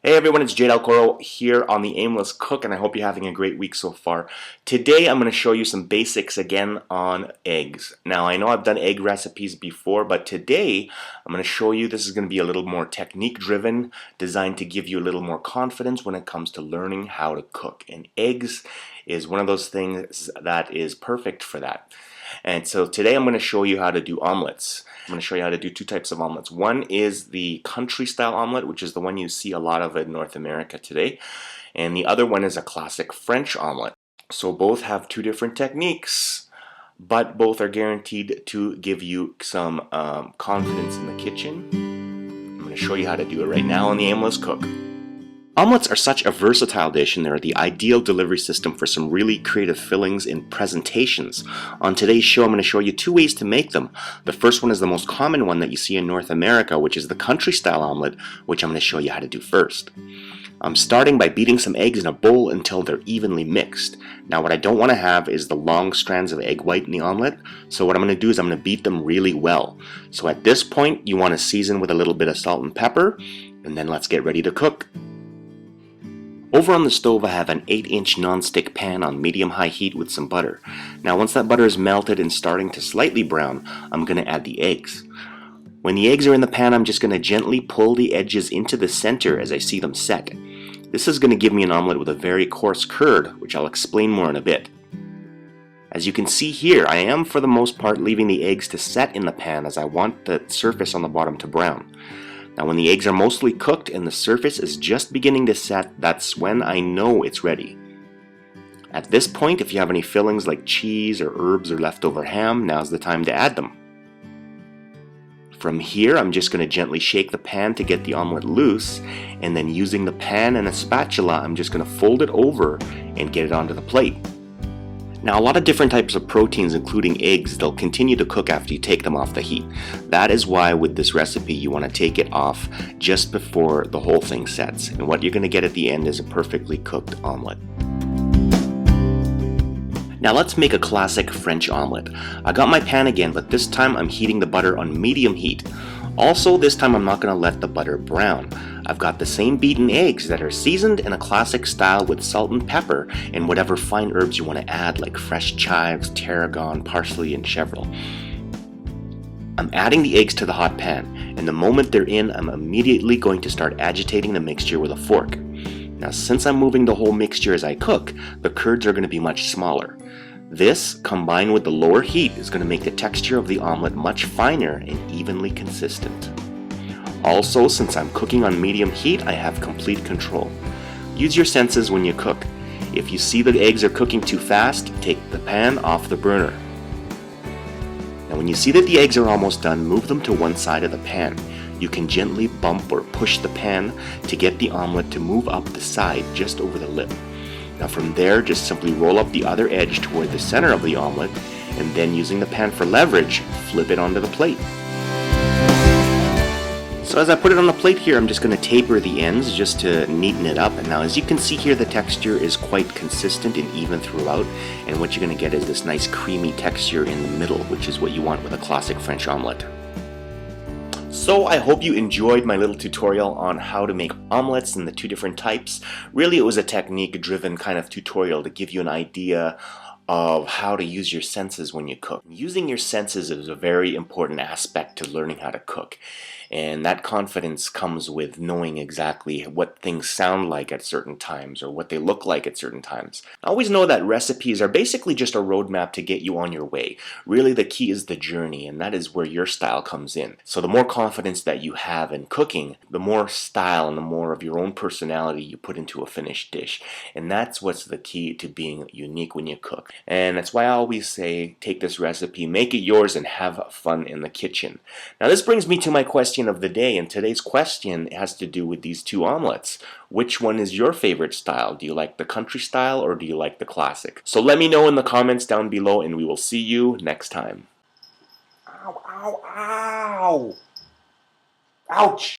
Hey everyone, it's Jade Alcoro here on the Aimless Cook, and I hope you're having a great week so far. Today I'm going to show you some basics again on eggs. Now I know I've done egg recipes before, but today I'm going to show you this is going to be a little more technique driven, designed to give you a little more confidence when it comes to learning how to cook. And eggs is one of those things that is perfect for that. And so today I'm going to show you how to do omelettes. I'm going to show you how to do two types of omelettes. One is the country style omelet, which is the one you see a lot of in North America today. And the other one is a classic French omelet. So both have two different techniques, but both are guaranteed to give you some confidence in the kitchen. I'm going to show you how to do it right now on the Aimless Cook. Omelettes are such a versatile dish, and they're the ideal delivery system for some really creative fillings and presentations. On today's show, I'm going to show you two ways to make them. The first one is the most common one that you see in North America, which is the country style omelet, which I'm going to show you how to do first. I'm starting by beating some eggs in a bowl until they're evenly mixed. Now what I don't want to have is the long strands of egg white in the omelet, so what I'm going to do is I'm going to beat them really well. So at this point, you want to season with a little bit of salt and pepper, and then let's get ready to cook. Over on the stove I have an 8-inch non-stick pan on medium-high heat with some butter. Now once that butter is melted and starting to slightly brown, I'm going to add the eggs. When the eggs are in the pan, I'm just going to gently pull the edges into the center as I see them set. This is going to give me an omelet with a very coarse curd, which I'll explain more in a bit. As you can see here, I am for the most part leaving the eggs to set in the pan as I want the surface on the bottom to brown. Now when the eggs are mostly cooked and the surface is just beginning to set, that's when I know it's ready. At this point, if you have any fillings like cheese or herbs or leftover ham, now's the time to add them. From here, I'm just going to gently shake the pan to get the omelet loose, and then using the pan and a spatula, I'm just going to fold it over and get it onto the plate. Now a lot of different types of proteins, including eggs, they'll continue to cook after you take them off the heat. That is why with this recipe you want to take it off just before the whole thing sets. And what you're going to get at the end is a perfectly cooked omelet. Now let's make a classic French omelet. I got my pan again, but this time I'm heating the butter on medium heat. Also, this time I'm not going to let the butter brown. I've got the same beaten eggs that are seasoned in a classic style with salt and pepper and whatever fine herbs you want to add, like fresh chives, tarragon, parsley, and chervil. I'm adding the eggs to the hot pan, and the moment they're in, I'm immediately going to start agitating the mixture with a fork. Now since I'm moving the whole mixture as I cook, the curds are going to be much smaller. This, combined with the lower heat, is going to make the texture of the omelet much finer and evenly consistent. Also, since I'm cooking on medium heat, I have complete control. Use your senses when you cook. If you see the eggs are cooking too fast, take the pan off the burner. Now when you see that the eggs are almost done, move them to one side of the pan. You can gently bump or push the pan to get the omelet to move up the side just over the lip. Now from there, just simply roll up the other edge toward the center of the omelet, and then using the pan for leverage, flip it onto the plate. So as I put it on the plate here, I'm just going to taper the ends just to neaten it up. And now as you can see here, the texture is quite consistent and even throughout, and what you're going to get is this nice creamy texture in the middle, which is what you want with a classic French omelet. So I hope you enjoyed my little tutorial on how to make omelettes in the two different types. Really, it was a technique-driven kind of tutorial to give you an idea of how to use your senses when you cook. Using your senses is a very important aspect to learning how to cook. And that confidence comes with knowing exactly what things sound like at certain times or what they look like at certain times. Always know that recipes are basically just a roadmap to get you on your way. Really the key is the journey, and that is where your style comes in. So the more confidence that you have in cooking, the more style and the more of your own personality you put into a finished dish. And that's what's the key to being unique when you cook. And that's why I always say, take this recipe, make it yours, and have fun in the kitchen. Now this brings me to my question of the day, and today's question has to do with these two omelettes. Which one is your favorite style? Do you like the country style or do you like the classic? So let me know in the comments down below, and we will see you next time. Ow, ow, ow! Ouch!